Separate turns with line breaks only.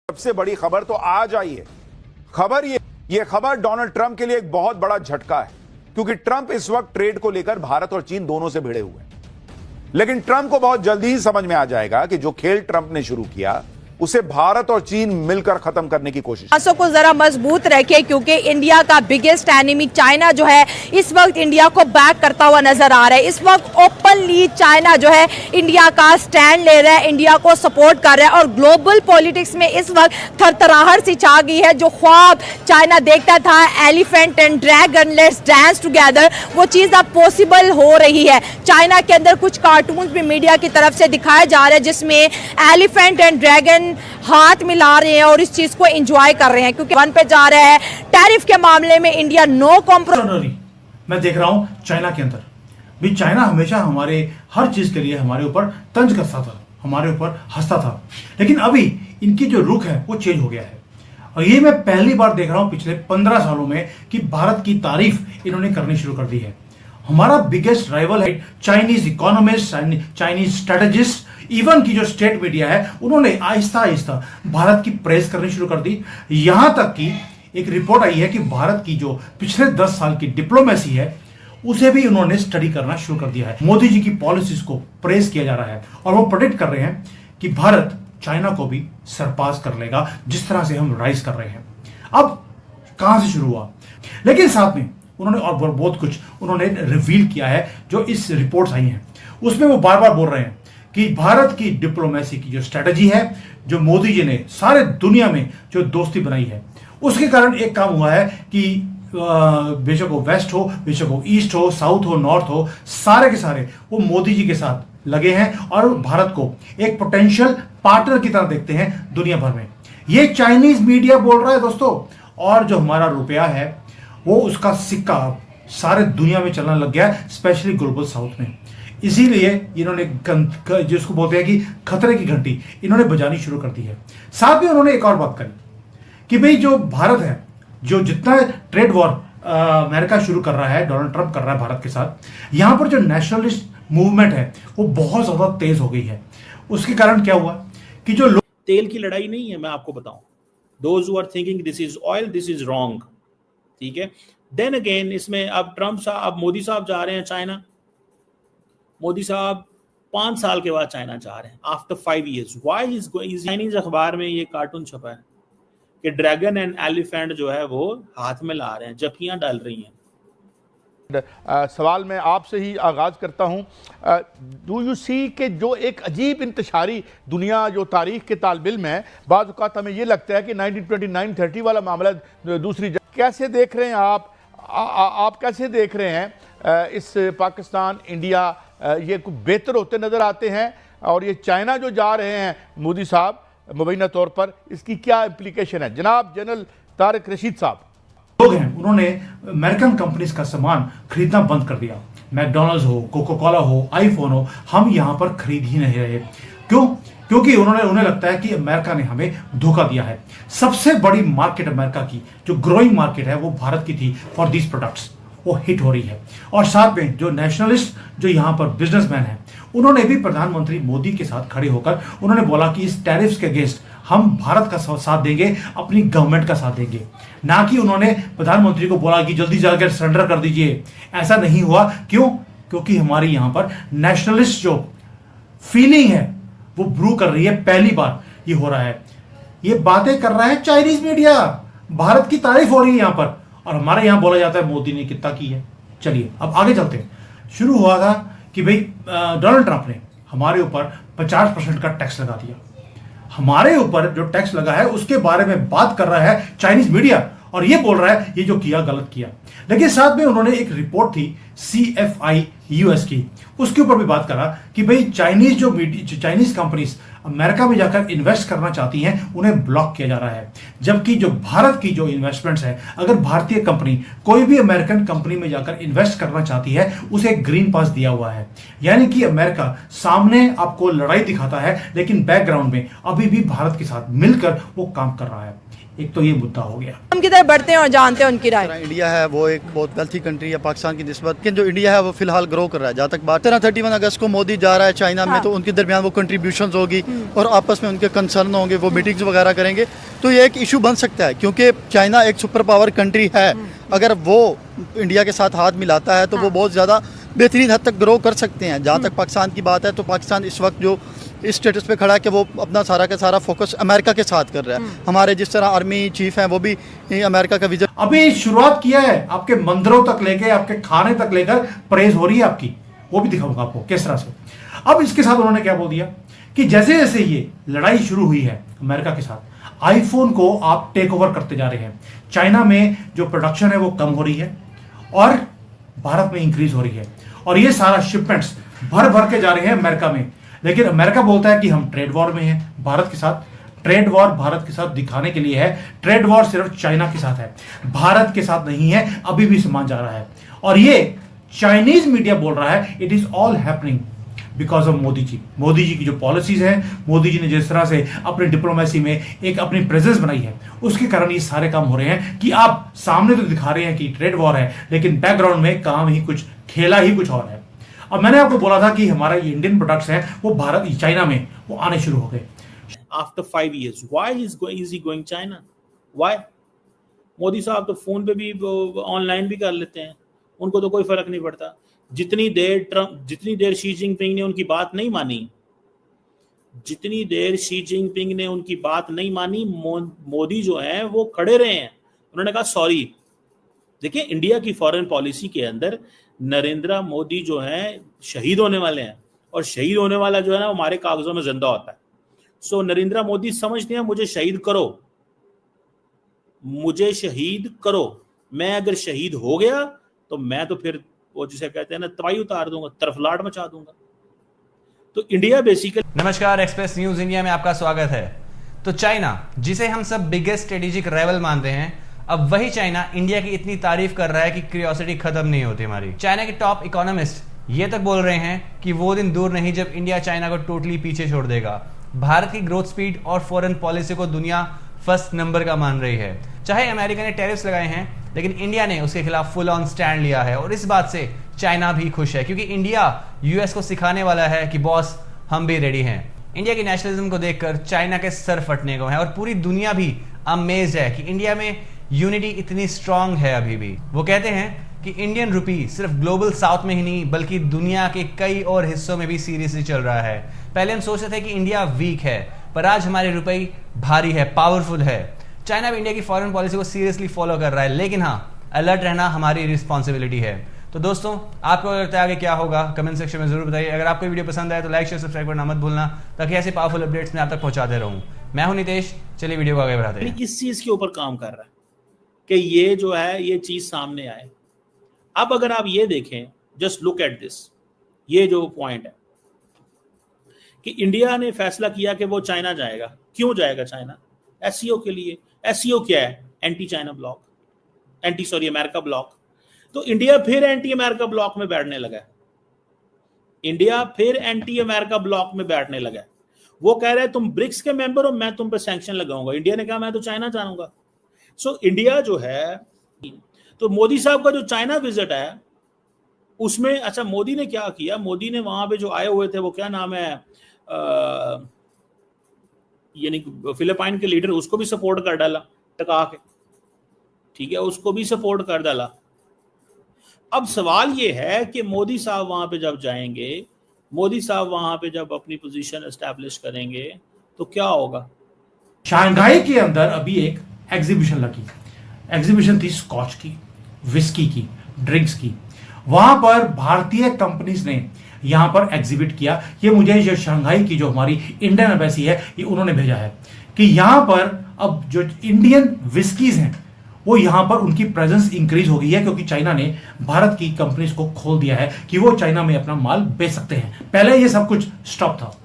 सबसे बड़ी खबर तो आज आई है। खबर ये खबर डोनाल्ड ट्रंप के लिए एक बहुत बड़ा झटका है, क्योंकि ट्रंप इस वक्त ट्रेड को लेकर भारत और चीन दोनों से भिड़े हुए हैं। लेकिन ट्रंप को बहुत जल्दी ही समझ में आ जाएगा कि जो खेल ट्रंप ने शुरू किया उसे भारत और चीन मिलकर खत्म करने की कोशिश
को जरा मजबूत रखे, क्योंकि इंडिया का बिगेस्ट एनिमी चाइना जो है इस वक्त इंडिया को बैक करता हुआ नजर आ रहा है। इस वक्त ओपनली चाइना जो है इंडिया का स्टैंड ले रहा है, इंडिया को सपोर्ट कर रहा है और ग्लोबल पॉलिटिक्स में इस वक्त थरथराहट सी छा गई है। जो ख्वाब चाइना देखता था elephant and dragon let's dance together, वो चीज अब पॉसिबल हो रही है। चाइना के अंदर कुछ कार्टून्स भी मीडिया की तरफ से दिखाए जा रहे हैं जिसमें एलिफेंट एंड ड्रैगन हाथ मिला रहे हैं और इस चीज को एंजॉय कर रहे हैं, क्योंकि वन पे जा रहे हैं। टैरिफ के मामले में इंडिया नो कॉम्प्रोमाइज।
मैं देख रहा हूं चाइना के अंदर भी चाइना हमेशा हमारे हर चीज के लिए हमारे ऊपर तंज कसता था, हमारे ऊपर हंसता था, लेकिन अभी इनकी जो रुख है वो चेंज हो गया है। और ये मैं पहली बार देख रहा हूं पिछले 15 सालों में कि भारत की तारीफ इन्होंने करनी शुरू कर दी है। हमारा बिगेस्ट राइवल है Chinese economist, Chinese strategist, even की जो स्टेट मीडिया है उन्होंने आहिस्ता आहिस्ता भारत की प्रेस करनी शुरू कर दी। यहां तक कि एक रिपोर्ट आई है कि भारत की जो पिछले 10 साल की डिप्लोमेसी है उसे भी उन्होंने स्टडी करना शुरू कर दिया है। मोदी जी की पॉलिसीज को प्रेस किया जा रहा है और वो प्रेडिक्ट कर रहे हैं कि भारत चाइना को भी सरपास कर लेगा, जिस तरह से हम राइज कर रहे हैं। अब कहां से शुरू हुआ, लेकिन साथ में उन्होंने और बहुत कुछ उन्होंने रिवील किया है। जो इस रिपोर्ट्स आई हैं उसमें वो बार बार बोल रहे हैं कि भारत की डिप्लोमेसी की जो स्ट्रेटजी है, जो मोदी जी ने सारे दुनिया में जो दोस्ती बनाई है, उसके कारण एक काम हुआ है कि बेशक वो वेस्ट हो, बेशक वो ईस्ट हो, साउथ हो, नॉर्थ हो, सारे के सारे वो मोदी जी के साथ लगे हैं और भारत को एक पोटेंशियल पार्टनर की तरह देखते हैं दुनिया भर में। ये चाइनीज मीडिया बोल रहा है दोस्तों। और जो हमारा रुपया है वो उसका सिक्का सारे दुनिया में चलने लग गया है, स्पेशली ग्लोबल साउथ में। इसीलिए इन्होंने जिसको बोलते हैं कि खतरे की घंटी इन्होंने बजानी शुरू कर दी है। साथ में उन्होंने एक और बात करी कि भाई जो भारत है, जो जितना ट्रेड वॉर अमेरिका शुरू कर रहा है, डोनाल्ड ट्रंप कर रहा है भारत के साथ, यहां पर जो नेशनलिस्ट मूवमेंट है वो बहुत ज्यादा तेज हो गई है। उसके कारण क्या हुआ कि जो लोग
तेल की लड़ाई नहीं है, मैं आपको बताऊं, those who are thinking this is oil, this is wrong, ठीक है। देन अगेन इसमें अब ट्रंप साहब, अब मोदी साहब जा रहे हैं चाइना। मोदी साहब 5 साल के बाद चाइना जा रहे हैं, after 5 years। Why is going, Chinese अखबार में ये कार्टून छपा है कि ड्रैगन एंड एलिफेंट जो है वो हाथ में ला रहे हैं, जखियां डाल रही हैं।
सवाल मैं आपसे ही आगाज़ करता हूँ। डू यू सी कि जो एक अजीब इंतशारी दुनिया जो तारीख के तालिब इल्म है, बाज़ औक़ात हमें ये लगता है कि 1929-30 वाला मामला दूसरी कैसे देख रहे हैं आप कैसे देख रहे हैं इस पाकिस्तान इंडिया ये कुछ बेहतर होते नज़र आते हैं, और ये चाइना जो जा रहे हैं मोदी साहब मुबैना तौर पर, इसकी क्या इम्प्लीकेशन है? जनाब जनरल तारिक रशीद साहब
लोग हैं, उन्होंने अमेरिकन कंपनीज का सामान खरीदना बंद कर दिया। मैकडॉनल्ड्स हो, कोका कोला हो, आईफोन हो, हम यहां पर खरीद ही नहीं रहे। क्यों? क्योंकि उन्हें लगता है कि अमेरिका ने हमें धोखा दिया है। सबसे बड़ी मार्केट अमेरिका की जो ग्रोइंग मार्केट है वो भारत की थी फॉर दीज प्रोडक्ट्स, वो हिट हो रही है। और साथ में जो नेशनलिस्ट जो यहाँ पर बिजनेसमैन हैं उन्होंने भी प्रधानमंत्री मोदी के साथ खड़े होकर उन्होंने बोला कि इस टैरिफ्स के अगेंस्ट हम भारत का साथ देंगे, अपनी गवर्नमेंट का साथ देंगे। ना कि उन्होंने प्रधानमंत्री को बोला कि जल्दी जाकर सरेंडर कर दीजिए। ऐसा नहीं हुआ। क्यों? क्योंकि हमारी यहाँ पर नेशनलिस्ट जो फीलिंग है वो ब्रू कर रही है। पहली बार ये हो रहा है। ये बातें कर रहा है चाइनीज मीडिया, भारत की तारीफ हो रही है यहाँ पर, और हमारे यहाँ बोला जाता है मोदी ने कितना की है। चलिए अब आगे चलते हैं। शुरू हुआ था कि भाई डोनाल्ड ट्रंप ने हमारे ऊपर 50% का टैक्स लगा दिया। हमारे ऊपर जो टैक्स लगा है उसके बारे में बात कर रहा है चाइनीज मीडिया और ये बोल रहा है ये जो किया गलत किया। लेकिन साथ में उन्होंने एक रिपोर्ट थी CFI US की, उसके ऊपर भी बात करा कि भाई चाइनीज कंपनीज अमेरिका में जाकर इन्वेस्ट करना चाहती हैं, उन्हें ब्लॉक किया जा रहा है। जबकि जो भारत की जो इन्वेस्टमेंट्स है, अगर भारतीय कंपनी कोई भी अमेरिकन कंपनी में जाकर इन्वेस्ट करना चाहती है उसे ग्रीन पास दिया हुआ है। यानी कि अमेरिका सामने आपको लड़ाई दिखाता है लेकिन बैकग्राउंड में अभी भी भारत के साथ मिलकर वो काम कर रहा है। एक तो ये मुद्दा हो गया।
हम किधर बढ़ते हैं और जानते हैं उनकी राय।
इंडिया है वो एक बहुत वेल्थी कंट्री है पाकिस्तान की निस्बत, लेकिन जो इंडिया है वो फिलहाल ग्रो कर रहा है। जहाँ तक बात 31 अगस्त को मोदी जा रहा है चाइना में, तो उनके दरमियान वो कंट्रीब्यूशंस होगी और आपस में उनके कंसर्न होंगे, वो मीटिंग्स वगैरह करेंगे, तो ये एक इशू बन सकता है क्योंकि चाइना एक सुपर पावर कंट्री है। अगर वो इंडिया के साथ हाथ मिलाता है तो वो बहुत ज़्यादा बेहतरीन हद तक ग्रो कर सकते हैं। जहाँ तक पाकिस्तान की बात है तो पाकिस्तान इस वक्त जो इस स्टेटस पे खड़ा है कि वो अपना सारा का सारा फोकस अमेरिका के साथ कर रहा है। हमारे जिस तरह आर्मी चीफ हैं वो भी अमेरिका का विजन
अभी शुरुआत किया है, आपके मंदिरों तक लेके आपके खाने तक लेकर प्रेज हो रही है आपकी, वो भी दिखाऊंगा आपको किस तरह से। अब इसके साथ उन्होंने क्या बोल दिया कि जैसे जैसे ये लड़ाई शुरू हुई है अमेरिका के साथ, आईफोन को आप टेक ओवर करते जा रहे हैं। चाइना में जो प्रोडक्शन है वो कम हो रही है और भारत में इंक्रीज हो रही है, और ये सारा शिपमेंट्स भर भर के जा रहे हैं अमेरिका में। लेकिन अमेरिका बोलता है कि हम ट्रेड वॉर में हैं भारत के साथ। ट्रेड वॉर भारत के साथ दिखाने के लिए है, ट्रेड वॉर सिर्फ चाइना के साथ है, भारत के साथ नहीं है, अभी भी सामान जा रहा है। और ये चाइनीज मीडिया बोल रहा है it is all happening because of Modi ji. Modi ji की जो पॉलिसीज हैं, मोदी जी ने जिस तरह से अपनी डिप्लोमेसी में एक अपनी प्रेजेंस बनाई है, उसके कारण ये सारे काम हो रहे हैं कि आप सामने तो दिखा रहे हैं कि ट्रेड वॉर है, लेकिन बैकग्राउंड में काम ही कुछ, खेला ही कुछ और है। अब मैंने आपको बोला था कि हमारा ये इंडियन प्रोडक्ट्स हैं वो भारत चाइना में वो आने शुरू हो गए।
After 5 years, why is he going China? Why? Modi साहब तो फोन पे भी ऑनलाइन भी कर लेते हैं, उनको तो कोई फर्क नहीं पड़ता। जितनी देर शी जिनपिंग ने उनकी बात नहीं मानी, जितनी देर शी जिनपिंग ने उनकी बात नहीं मानी, मोदी जो है वो खड़े रहे हैं। उन्होंने कहा सॉरी। देखिए, इंडिया की फॉरेन पॉलिसी के अंदर नरेंद्र मोदी जो है शहीद होने वाले हैं, और शहीद होने वाला जो है ना वो हमारे कागजों में जिंदा होता है। सो नरेंद्र मोदी समझते हैं मुझे शहीद करो, मुझे शहीद करो, मैं अगर शहीद हो गया तो मैं तो फिर वो जिसे कहते हैं ना तबाही उतार दूंगा, तरफलाट मचा दूंगा। तो इंडिया बेसिकली।
नमस्कार, एक्सप्रेस न्यूज इंडिया में आपका स्वागत है। तो चाइना, जिसे हम सब बिगेस्ट स्ट्रेटेजिक राइवल मानते हैं, अब वही चाइना इंडिया की इतनी तारीफ कर रहा है कि क्यूरियोसिटी खत्म नहीं होती हमारी। चाइना के टॉप इकोनॉमिस्ट ये तक बोल रहे हैं कि वो दिन दूर नहीं जब इंडिया चाइना को टोटली पीछे छोड़ देगा। भारत की ग्रोथ स्पीड और फॉरेन पॉलिसी को दुनिया फर्स्ट नंबर का मान रही है। चाहे अमेरिका ने टैरिफ्स लगाए हैं, लेकिन इंडिया ने उसके खिलाफ फुल ऑन स्टैंड लिया है, और इस बात से चाइना भी खुश है क्योंकि इंडिया यूएस को सिखाने वाला है कि बॉस हम भी रेडी हैं। इंडिया की नेशनलिज्म को देखकर चाइना के सर फटने को है, और पूरी दुनिया भी अमेज्ड है कि इंडिया में यूनिटी इतनी स्ट्रांग है अभी भी। वो कहते हैं कि इंडियन रुपी सिर्फ ग्लोबल साउथ में ही नहीं बल्कि दुनिया के कई और हिस्सों में भी सीरियसली चल रहा है। पहले हम सोचते थे कि इंडिया वीक है, पर आज हमारी रुपई भारी है, पावरफुल है। चाइना भी इंडिया की फॉरेन पॉलिसी को सीरियसली फॉलो कर रहा है, लेकिन हाँ, अलर्ट रहना हमारी रिस्पॉन्सिबिलिटी है। तो दोस्तों, आपको लगता है आगे क्या होगा, कमेंट सेक्शन में जरूर बताइए। अगर आपको वीडियो पसंद आए तो लाइक शेयर सब्सक्राइब करना मत भूलना, ताकि ऐसे पावरफुल अपडेट्स मैं आप तक पहुंचाते रहूं। मैं हूं नितेश, चलिए वीडियो को आगे बढ़ाते हैं।
इस चीज के ऊपर काम कर रहा है कि ये जो है ये चीज सामने आए। अब अगर आप ये देखें, जस्ट लुक एट दिस, ये जो पॉइंट है कि इंडिया ने फैसला किया कि वो चाइना जाएगा। क्यों जाएगा चाइना? एससीओ के लिए। एससीओ क्या है? Anti China block, America block. तो इंडिया फिर एंटी अमेरिका ब्लॉक में बैठने लगा है। इंडिया फिर एंटी अमेरिका ब्लॉक में बैठने लगा है। वो कह रहे हैं तुम ब्रिक्स के मेंबर हो, मैं तुम पे सैंक्शन लगाऊंगा। इंडिया ने कहा मैं तो चाइना जाऊंगा। सो इंडिया जो है, तो मोदी साहब का जो चाइना विजिट है उसमें, अच्छा मोदी ने क्या किया, मोदी ने वहां पे जो आए हुए थे वो क्या नाम है, यानी फिलिपाइन के लीडर, उसको भी सपोर्ट कर डाला टका के, ठीक है, उसको भी सपोर्ट कर डाला। अब सवाल ये है कि मोदी साहब वहां पे जब जाएंगे, मोदी साहब वहां पे जब अपनी पोजीशन एस्टैब्लिश करेंगे तो क्या होगा?
शंघाई के अंदर अभी एक एग्जीबिशन लगी। एग्जीबिशन थी स्कॉच की, विस्की की, ड्रिंक्स की। वहां पर भारतीय कंपनीज ने यहां पर एग्जिबिट किया। ये मुझे जो शंघाई की जो हमारी इंडियन एम्बेसी है, ये उन्होंने भेजा है कि यहां पर अब जो इंडियन विस्कीज हैं वो यहां पर उनकी प्रेजेंस इंक्रीज हो गई है, क्योंकि चाइना ने भारत की कंपनीज को खोल दिया है कि वो चाइना में अपना माल बेच सकते हैं। पहले ये सब कुछ स्टॉप था।